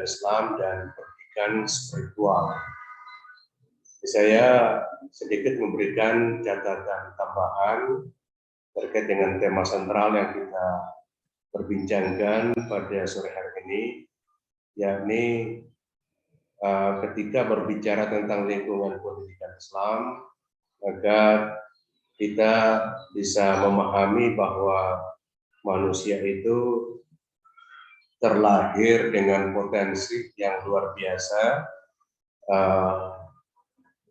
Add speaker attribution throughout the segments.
Speaker 1: Islam dan pendidikan spiritual. Saya sedikit memberikan catatan tambahan terkait dengan tema sentral yang kita perbincangkan pada sore hari ini, yakni ketika berbicara tentang lingkungan pendidikan Islam, maka kita bisa memahami bahwa manusia itu terlahir dengan potensi yang luar biasa,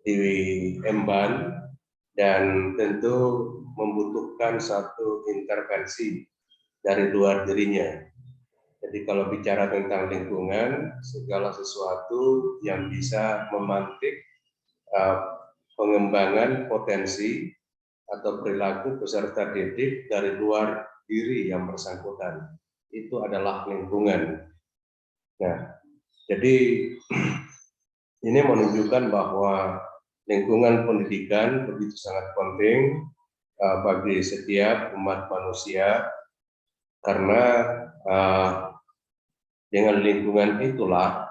Speaker 1: diemban, dan tentu membutuhkan satu intervensi dari luar dirinya. Jadi kalau bicara tentang lingkungan, segala sesuatu yang bisa memantik pengembangan potensi atau perilaku peserta didik dari luar diri yang bersangkutan, itu adalah lingkungan. Nah, jadi ini menunjukkan bahwa lingkungan pendidikan begitu sangat penting bagi setiap umat manusia, karena dengan lingkungan itulah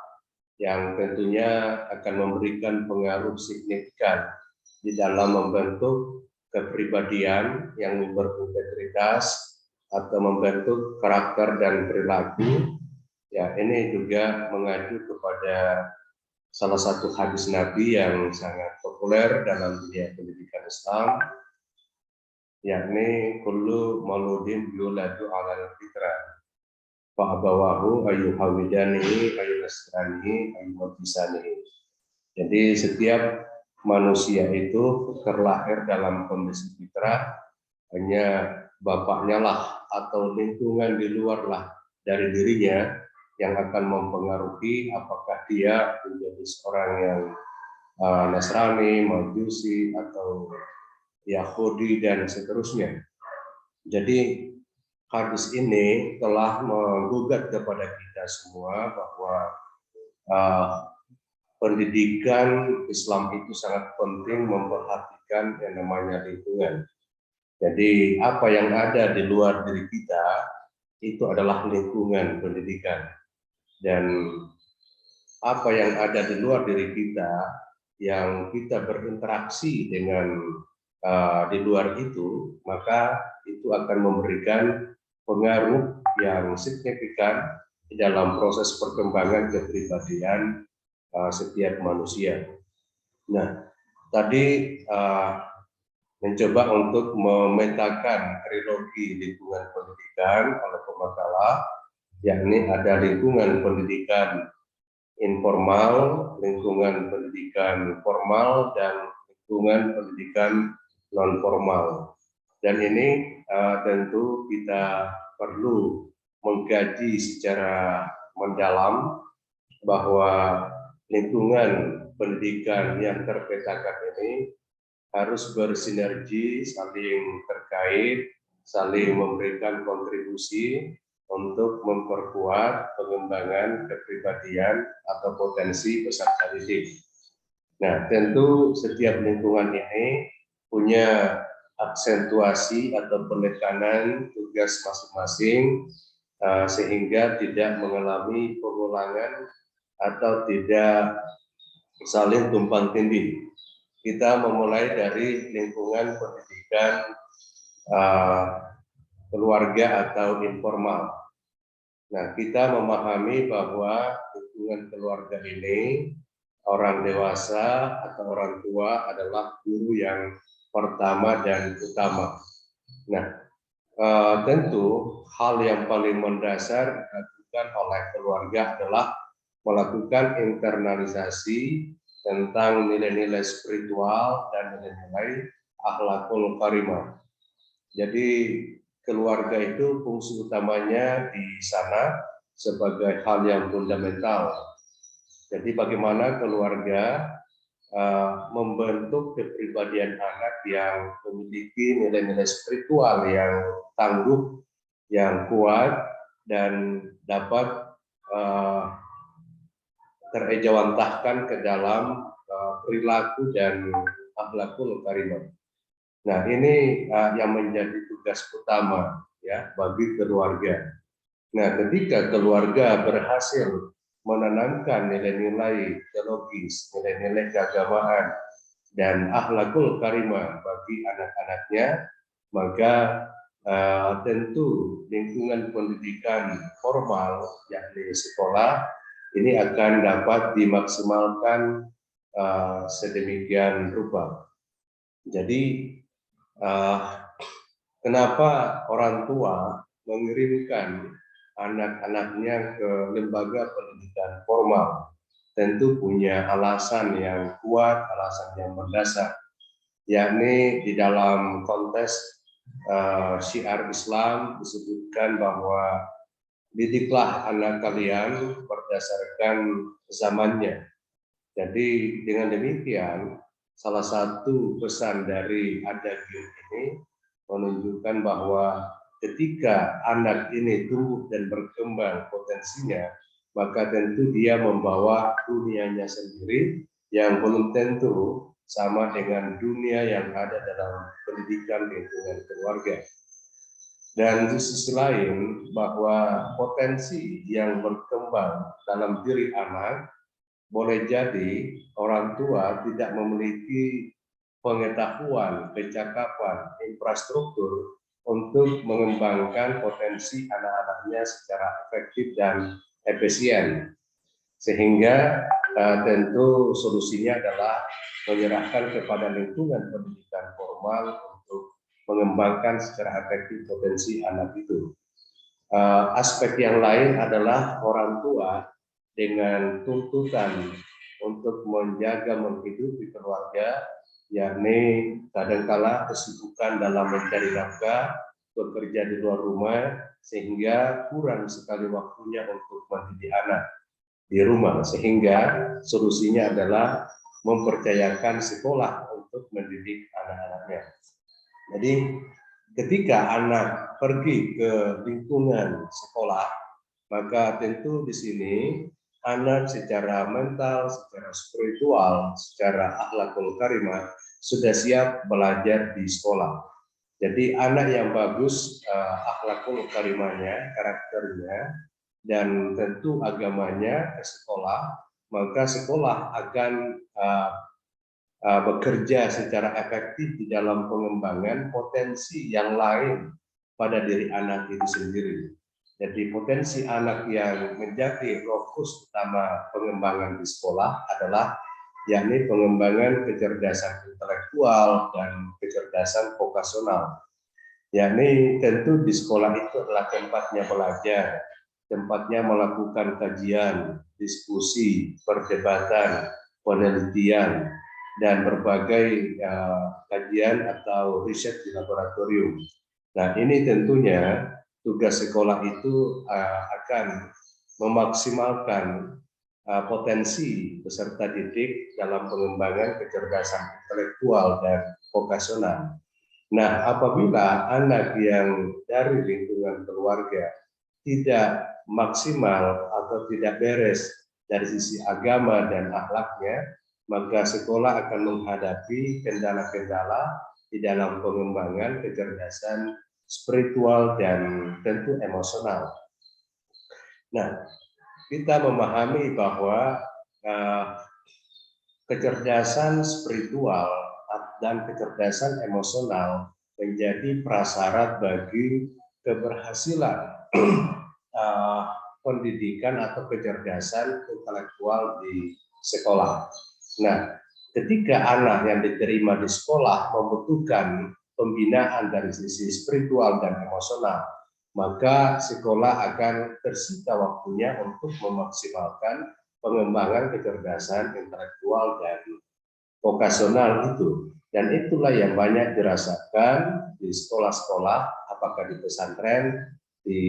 Speaker 1: yang tentunya akan memberikan pengaruh signifikan di dalam membentuk kepribadian yang berintegritas atau membentuk karakter dan perilaku. Ya, ini juga mengacu kepada salah satu hadis Nabi yang sangat populer dalam dunia pendidikan Islam, yakni kullu mauludin yuladu 'alal fitrah fa abawahu ayyuhawidanihi ayyunasranihi ayyumajisanihi. Jadi setiap manusia itu terlahir dalam kondisi fitrah, hanya bapaknya lah atau lingkungan di luar lah dari dirinya yang akan mempengaruhi apakah dia menjadi seorang yang Nasrani, Majusi, atau Yahudi, dan seterusnya. Jadi hadis ini telah menggugat kepada kita semua bahwa pendidikan Islam itu sangat penting memperhatikan yang namanya lingkungan. Jadi apa yang ada di luar diri kita itu adalah lingkungan pendidikan. Dan apa yang ada di luar diri kita, yang kita berinteraksi dengan di luar itu, maka itu akan memberikan pengaruh yang signifikan di dalam proses perkembangan kepribadian setiap manusia. Nah, tadi mencoba untuk memetakan trilogi lingkungan pendidikan oleh pemakalah, yakni ada lingkungan pendidikan informal, lingkungan pendidikan formal, dan lingkungan pendidikan non formal. Dan ini tentu kita perlu mengkaji secara mendalam bahwa lingkungan pendidikan yang terpetakan ini harus bersinergi, saling terkait, saling memberikan kontribusi untuk memperkuat pengembangan kepribadian atau potensi peserta didik. Nah, tentu setiap lingkungan ini punya aksentuasi atau penekanan tugas masing-masing, sehingga tidak mengalami pengulangan atau tidak saling tumpang tindih. Kita memulai dari lingkungan pendidikan keluarga atau informal. Nah, kita memahami bahwa lingkungan keluarga ini, orang dewasa atau orang tua adalah guru yang pertama dan utama. Nah, tentu hal yang paling mendasar dilakukan oleh keluarga adalah melakukan internalisasi tentang nilai-nilai spiritual dan nilai-nilai akhlakul karimah. Jadi keluarga itu fungsi utamanya di sana sebagai hal yang fundamental. Jadi bagaimana keluarga membentuk kepribadian anak yang memiliki nilai-nilai spiritual yang tangguh, yang kuat, dan dapat terejawantahkan ke dalam perilaku dan akhlakul karimah. Nah, ini yang menjadi tugas utama ya bagi keluarga. Nah, ketika keluarga berhasil menanamkan nilai-nilai teologis, nilai-nilai keagamaan, dan akhlakul karimah bagi anak-anaknya, maka tentu lingkungan pendidikan formal, yakni sekolah, ini akan dapat dimaksimalkan sedemikian rupa. Jadi, kenapa orang tua mengirimkan anak-anaknya ke lembaga pendidikan formal? Tentu punya alasan yang kuat, alasan yang mendasar, yakni di dalam konteks syiar Islam disebutkan bahwa didiklah anak kalian berdasarkan zamannya. Jadi dengan demikian, salah satu pesan dari Ad-Dagyun ini menunjukkan bahwa ketika anak ini tumbuh dan berkembang potensinya, maka tentu dia membawa dunianya sendiri yang belum tentu sama dengan dunia yang ada dalam pendidikan lingkungan keluarga. Dan di sisi lain, bahwa potensi yang berkembang dalam diri anak boleh jadi orang tua tidak memiliki pengetahuan, kecakapan, infrastruktur untuk mengembangkan potensi anak-anaknya secara efektif dan efisien. Sehingga tentu solusinya adalah menyerahkan kepada lingkungan pendidikan formal untuk mengembangkan secara efektif potensi anak itu. Aspek yang lain adalah orang tua dengan tuntutan untuk menjaga menghidupi keluarga, yakni kadangkala kesibukan dalam mencari nafkah, bekerja di luar rumah, sehingga kurang sekali waktunya untuk mendidik anak di rumah, sehingga solusinya adalah mempercayakan sekolah untuk mendidik anak-anaknya. Jadi ketika anak pergi ke lingkungan sekolah, maka tentu di sini anak secara mental, secara spiritual, secara akhlakul karimah sudah siap belajar di sekolah. Jadi anak yang bagus akhlakul karimahnya, karakternya, dan tentu agamanya ke sekolah, maka sekolah akan bekerja secara efektif di dalam pengembangan potensi yang lain pada diri anak itu sendiri. Jadi potensi anak yang menjadi fokus utama pengembangan di sekolah adalah yakni pengembangan kecerdasan intelektual dan kecerdasan vokasional. Yakni tentu di sekolah itu adalah tempatnya belajar, tempatnya melakukan kajian, diskusi, perdebatan, penelitian, dan berbagai kajian atau riset di laboratorium. Nah, ini tentunya tugas sekolah itu akan memaksimalkan potensi peserta didik dalam pengembangan kecerdasan intelektual dan vokasional. Nah, apabila anak yang dari lingkungan keluarga tidak maksimal atau tidak beres dari sisi agama dan akhlaknya, maka sekolah akan menghadapi kendala-kendala di dalam pengembangan kecerdasan spiritual dan tentu emosional. Nah, kita memahami bahwa kecerdasan spiritual dan kecerdasan emosional menjadi prasyarat bagi keberhasilan pendidikan atau kecerdasan intelektual di sekolah. Nah, ketika anak yang diterima di sekolah membutuhkan pembinaan dari sisi spiritual dan emosional, maka sekolah akan tersita waktunya untuk memaksimalkan pengembangan kecerdasan intelektual dan vokasional itu. Dan itulah yang banyak dirasakan di sekolah-sekolah, apakah di pesantren, di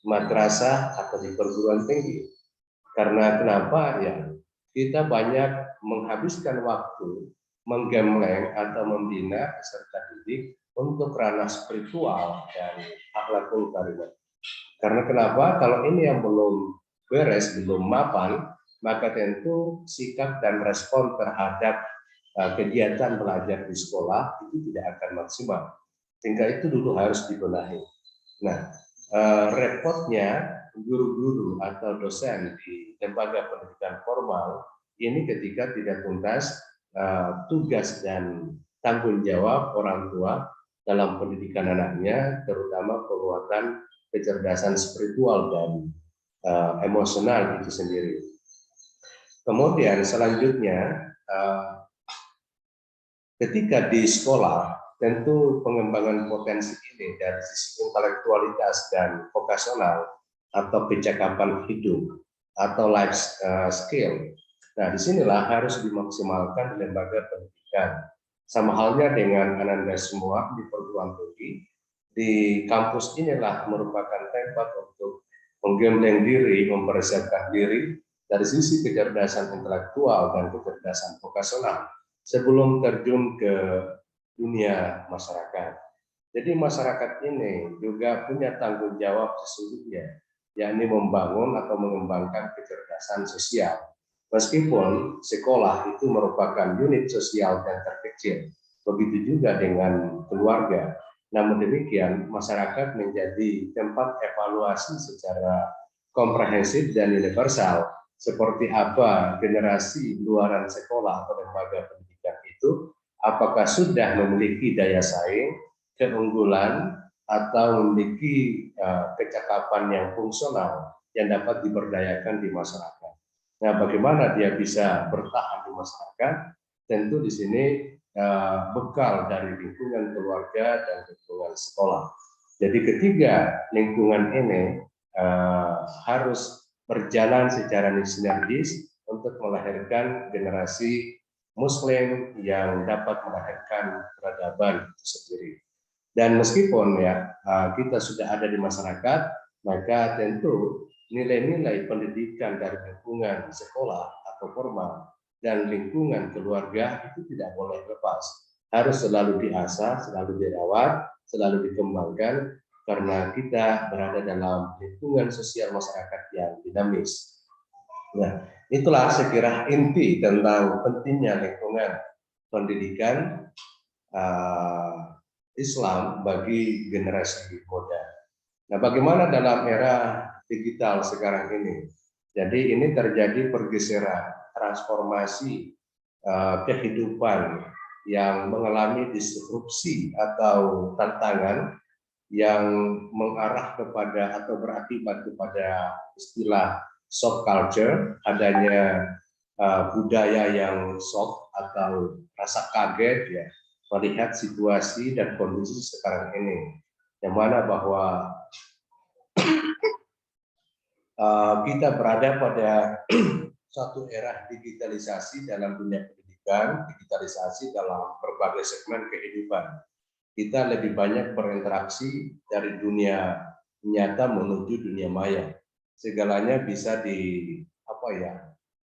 Speaker 1: madrasah, atau di perguruan tinggi. Karena kenapa? Ya, kita banyak menghabiskan waktu menggembleng atau membina peserta didik untuk ranah spiritual dan akhlakul karimah. Karena kenapa? Kalau ini yang belum beres, belum mapan, maka tentu sikap dan respon terhadap kegiatan belajar di sekolah itu tidak akan maksimal. Sehingga itu dulu harus dibenahi. Nah, repotnya guru-guru atau dosen di lembaga pendidikan formal ini ketika tidak tuntas tugas dan tanggung jawab orang tua dalam pendidikan anaknya, terutama penguatan kecerdasan spiritual dan emosional itu sendiri. Kemudian selanjutnya, ketika di sekolah, tentu pengembangan potensi ini dari sisi intelektualitas dan vokasional atau kecakapan hidup atau life skill. Nah, disinilah harus dimaksimalkan di lembaga pendidikan. Sama halnya dengan Ananda semua di perguruan tinggi, di kampus inilah merupakan tempat untuk menggembleng diri, mempersiapkan diri dari sisi kecerdasan intelektual dan kecerdasan vokasional sebelum terjun ke dunia masyarakat. Jadi masyarakat ini juga punya tanggung jawab sesungguhnya, yakni membangun atau mengembangkan kecerdasan sosial. Meskipun sekolah itu merupakan unit sosial yang terkecil, begitu juga dengan keluarga. Namun demikian, masyarakat menjadi tempat evaluasi secara komprehensif dan universal, seperti apa generasi luaran sekolah atau lembaga pendidikan itu, apakah sudah memiliki daya saing, keunggulan, atau memiliki kecakapan yang fungsional yang dapat diberdayakan di masyarakat. Nah, bagaimana dia bisa bertahan di masyarakat? Tentu di sini bekal dari lingkungan keluarga dan lingkungan sekolah. Jadi ketiga lingkungan ini harus berjalan secara sinergis untuk melahirkan generasi Muslim yang dapat melahirkan peradaban itu sendiri. Dan meskipun kita sudah ada di masyarakat, maka tentu nilai-nilai pendidikan dari lingkungan sekolah atau formal dan lingkungan keluarga itu tidak boleh lepas. Harus selalu diasah, selalu dirawat, selalu dikembangkan, karena kita berada dalam lingkungan sosial masyarakat yang dinamis. Nah, itulah sekira inti tentang pentingnya lingkungan pendidikan Islam bagi generasi muda. Nah, bagaimana dalam era digital sekarang ini? Jadi ini terjadi pergeseran, transformasi kehidupan yang mengalami disrupsi atau tantangan yang mengarah kepada atau berakibat kepada istilah shock culture, adanya budaya yang shock atau rasa kaget ya melihat situasi dan kondisi sekarang ini, yang mana bahwa kita berada pada suatu era digitalisasi dalam dunia pendidikan, digitalisasi dalam berbagai segmen kehidupan. Kita lebih banyak berinteraksi dari dunia nyata menuju dunia maya. Segalanya bisa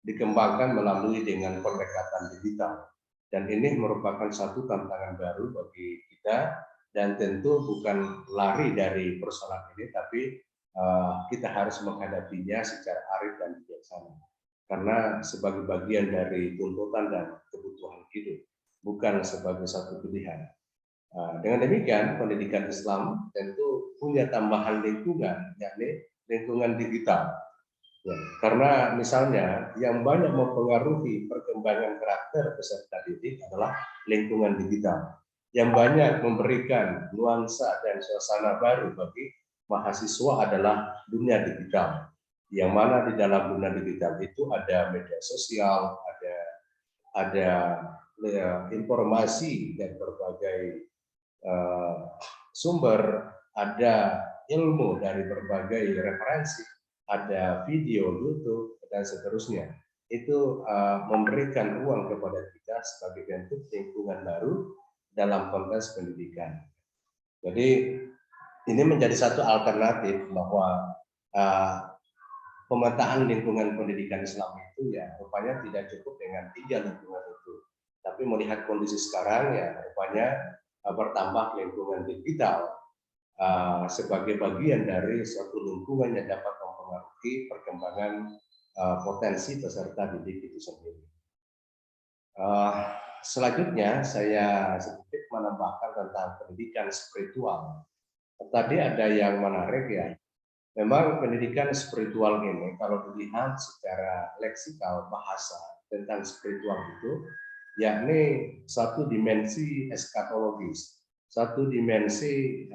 Speaker 1: dikembangkan melalui dengan pendekatan digital. Dan ini merupakan satu tantangan baru bagi kita, dan tentu bukan lari dari persoalan ini, tapi kita harus menghadapinya secara arif dan bijaksana. Karena sebagai bagian dari tuntutan dan kebutuhan hidup, bukan sebagai satu pilihan. Dengan demikian, pendidikan Islam tentu punya tambahan lingkungan, yakni lingkungan digital. Ya, karena misalnya yang banyak mempengaruhi perkembangan karakter peserta didik adalah lingkungan digital, yang banyak memberikan nuansa dan suasana baru bagi mahasiswa adalah dunia digital, yang mana di dalam dunia digital itu ada media sosial, ada informasi dan berbagai sumber, ada ilmu dari berbagai referensi, ada video YouTube dan seterusnya. Itu memberikan ruang kepada kita sebagai bentuk lingkungan baru dalam konteks pendidikan. Jadi ini menjadi satu alternatif bahwa pemetaan lingkungan pendidikan Islam itu ya rupanya tidak cukup dengan 3 lingkungan itu, tapi melihat kondisi sekarang ya rupanya bertambah lingkungan digital sebagai bagian dari suatu lingkungan yang dapat mempengaruhi perkembangan potensi peserta didik itu sendiri. Selanjutnya saya sedikit menambahkan tentang pendidikan spiritual. Tadi ada yang menarik ya, Memang pendidikan spiritual ini kalau dilihat secara leksikal bahasa tentang spiritual itu, yakni satu dimensi eskatologis, satu dimensi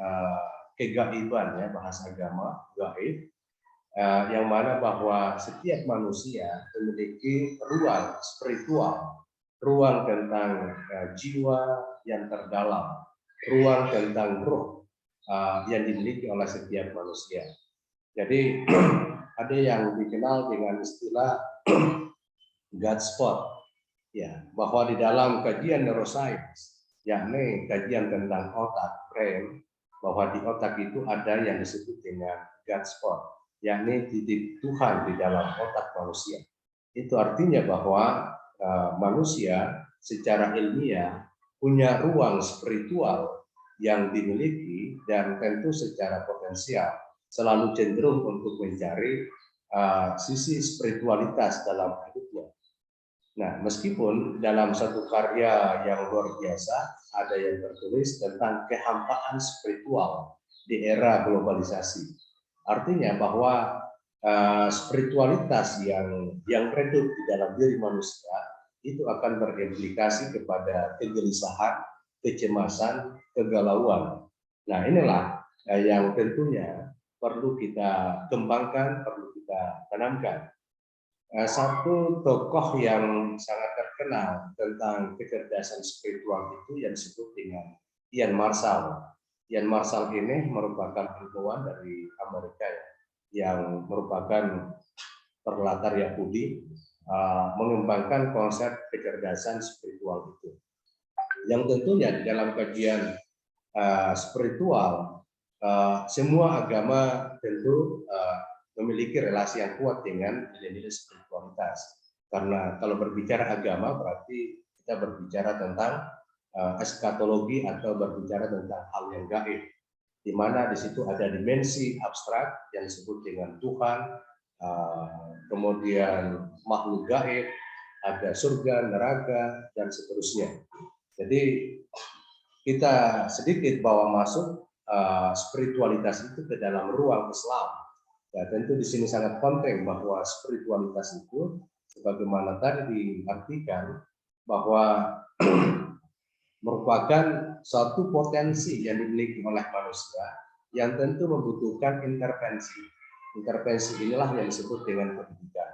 Speaker 1: kegaiban ya, bahasa agama gaib, yang mana bahwa setiap manusia memiliki ruang spiritual, ruang tentang jiwa yang terdalam, ruang tentang roh yang dimiliki oleh setiap manusia. Jadi ada yang dikenal dengan istilah God spot, ya, bahwa di dalam kajian neuroscience, yakni kajian tentang otak, brain, bahwa di otak itu ada yang disebut dengan God spot, yakni titik Tuhan di dalam otak manusia. Itu artinya bahwa manusia secara ilmiah punya ruang spiritual yang dimiliki dan tentu secara potensial selalu cenderung untuk mencari sisi spiritualitas dalam hidupnya. Nah, meskipun dalam satu karya yang luar biasa ada yang tertulis tentang kehampaan spiritual di era globalisasi, artinya bahwa spiritualitas yang redup di dalam diri manusia itu akan berimplikasi kepada kegelisahan, kecemasan, kegalauan. Nah, inilah yang tentunya perlu kita kembangkan, perlu kita tanamkan. Satu tokoh yang sangat terkenal tentang kecerdasan spiritual itu yang disebut dengan Ian Marshall. Ian Marshall ini merupakan ilmuwan dari Amerika yang merupakan berlatar Yahudi, mengembangkan konsep kecerdasan spiritual itu. Yang tentunya di dalam kajian spiritual, semua agama tentu memiliki relasi yang kuat dengan nilai-nilai spiritualitas. Karena kalau berbicara agama berarti kita berbicara tentang eskatologi atau berbicara tentang hal yang gaib, di mana di situ ada dimensi abstrak yang disebut dengan Tuhan, kemudian makhluk gaib, ada surga, neraka, dan seterusnya. Jadi kita sedikit bawa masuk spiritualitas itu ke dalam ruang Islam. Ya, tentu di sini sangat penting bahwa spiritualitas itu, sebagaimana tadi diartikan, bahwa merupakan suatu potensi yang dimiliki oleh manusia yang tentu membutuhkan intervensi. Intervensi inilah yang disebut dengan pendidikan.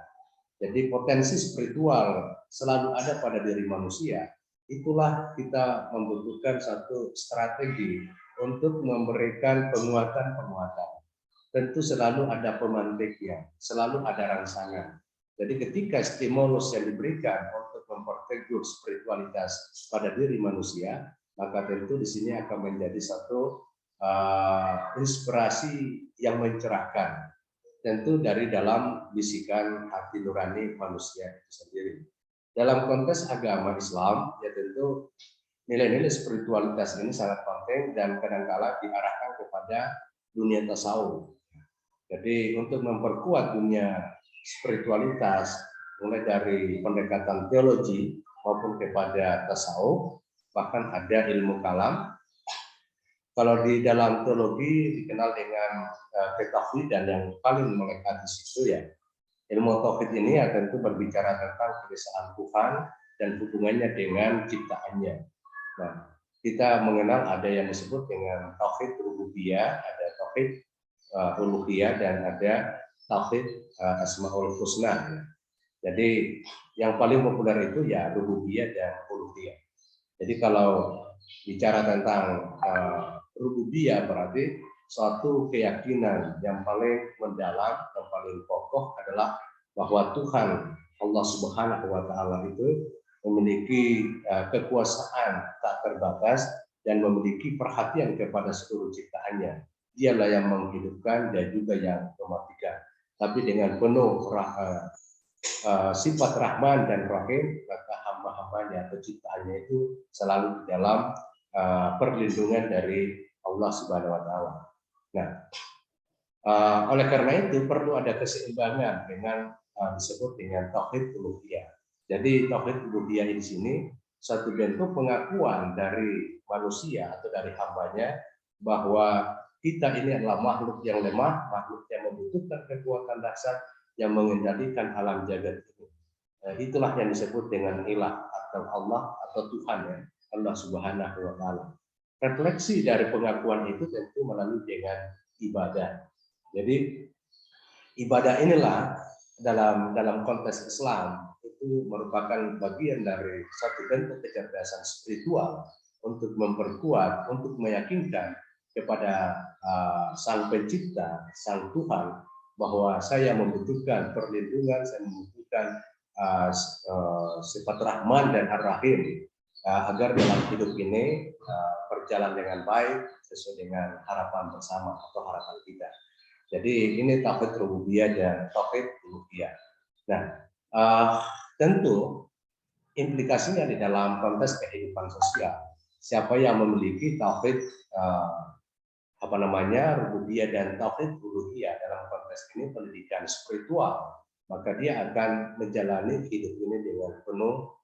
Speaker 1: Jadi potensi spiritual selalu ada pada diri manusia. Itulah kita membutuhkan satu strategi untuk memberikan penguatan-penguatan. Tentu selalu ada pemantiknya, selalu ada rangsangan. Jadi ketika stimulus yang diberikan untuk memperteguh spiritualitas pada diri manusia, maka tentu di sini akan menjadi satu inspirasi yang mencerahkan. Tentu dari dalam bisikan hati nurani manusia itu sendiri. Dalam konteks agama Islam, ya tentu nilai-nilai spiritualitas ini sangat penting dan kadang-kala diarahkan kepada dunia tasawuf. Jadi untuk memperkuat dunia spiritualitas, mulai dari pendekatan teologi maupun kepada tasawuf, bahkan ada ilmu kalam. Kalau di dalam teologi dikenal dengan ketauhidan yang paling melekat di situ ya. Ilmu tauhid ini ya tentu berbicara tentang keesaan Tuhan dan hubungannya dengan ciptaannya. Nah, kita mengenal ada yang disebut dengan tauhid rububiyah, ada tauhid uluhiyah, dan ada tauhid asmaul husna. Jadi yang paling populer itu ya rububiyah dan uluhiyah. Jadi kalau bicara tentang rububiyah berarti suatu keyakinan yang paling mendalam, yang paling pokok adalah bahwa Tuhan Allah Subhanahu wa taala itu memiliki kekuasaan tak terbatas dan memiliki perhatian kepada seluruh ciptaannya. Dialah yang menghidupkan dan juga yang mematikan. Tapi dengan penuh sifat Rahman dan Rahim, maka hamba-hambanya atau ciptaannya itu selalu di dalam perlindungan dari Allah Subhanahu wa taala. Nah, oleh karena itu perlu ada keseimbangan dengan disebut dengan tauhid uluhiyah. Jadi tauhid uluhiyah di sini satu bentuk pengakuan dari manusia atau dari hambanya bahwa kita ini adalah makhluk yang lemah, makhluk yang membutuhkan kekuatan dasar yang mengendalikan alam jagat ini. Itulah yang disebut dengan ilah atau Allah atau Tuhan, ya, Allah Subhanahu wa taala. Refleksi dari pengakuan itu tentu melalui dengan ibadah. Jadi ibadah inilah dalam konteks Islam itu merupakan bagian dari satu bentuk kecerdasan spiritual untuk memperkuat, untuk meyakinkan kepada Sang Pencipta, Sang Tuhan, bahwa saya membutuhkan perlindungan, saya membutuhkan sifat Rahman dan Ar-Rahim agar dalam hidup ini berjalan dengan baik sesuai dengan harapan bersama atau harapan kita. Jadi ini tauhid rububiyah dan tauhid uluhiyah. Nah, tentu implikasinya di dalam konteks kehidupan sosial. Siapa yang memiliki tauhid rububiyah dan tauhid uluhiyah dalam konteks ini pendidikan spiritual, maka dia akan menjalani hidup ini dengan penuh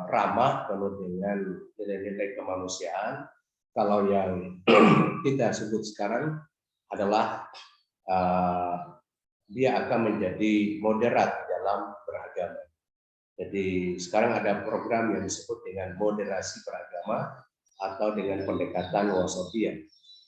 Speaker 1: ramah, penuh dengan nilai-nilai kemanusiaan. Kalau yang kita sebut sekarang adalah dia akan menjadi moderat dalam beragama. Jadi sekarang ada program yang disebut dengan moderasi beragama atau dengan pendekatan wasatiyah.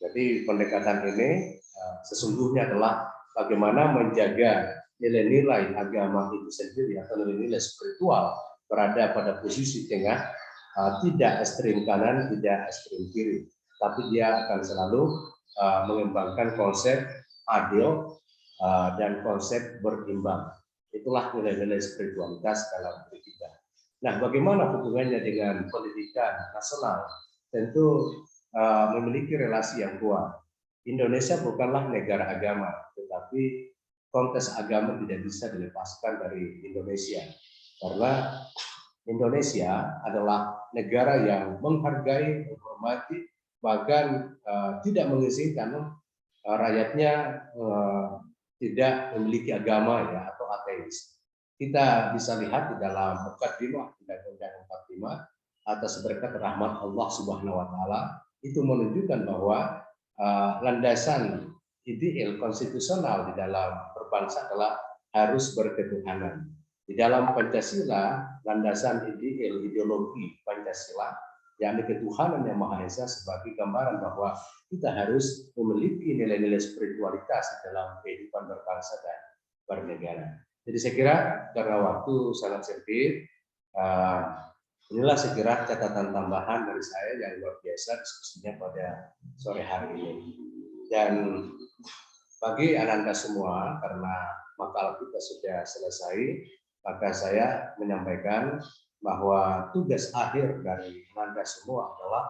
Speaker 1: Jadi pendekatan ini sesungguhnya adalah bagaimana menjaga nilai-nilai agama itu sendiri atau nilai-nilai spiritual berada pada posisi tengah, tidak ekstrim kanan, tidak ekstrim kiri, tapi dia akan selalu mengembangkan konsep adil dan konsep berimbang. Itulah nilai-nilai spiritualitas dalam diri kita. Nah, bagaimana hubungannya dengan pendidikan nasional? Tentu memiliki relasi yang kuat. Indonesia bukanlah negara agama, tetapi konteks agama tidak bisa dilepaskan dari Indonesia. Karena Indonesia adalah negara yang menghargai, menghormati, bahkan tidak mengizinkan rakyatnya tidak memiliki agama, ya, atau ateis. Kita bisa lihat di dalam Muqaddimah Undang-Undang 45 atas berkat rahmat Allah Subhanahu wa taala itu menunjukkan bahwa landasan ideal konstitusional di dalam berbangsa adalah harus berketuhanan. Di dalam Pancasila, landasan ideal ideologi Pancasila yakni ketuhanan yang Maha Esa sebagai gambaran bahwa kita harus memiliki nilai-nilai spiritualitas dalam kehidupan berbangsa dan bernegara. Jadi saya kira karena waktu sangat sempit, inilah saya kira catatan tambahan dari saya yang luar biasa diskusinya pada sore hari ini. Dan bagi Anda semua, karena makalah kita sudah selesai, maka saya menyampaikan bahwa tugas akhir dari Anda semua adalah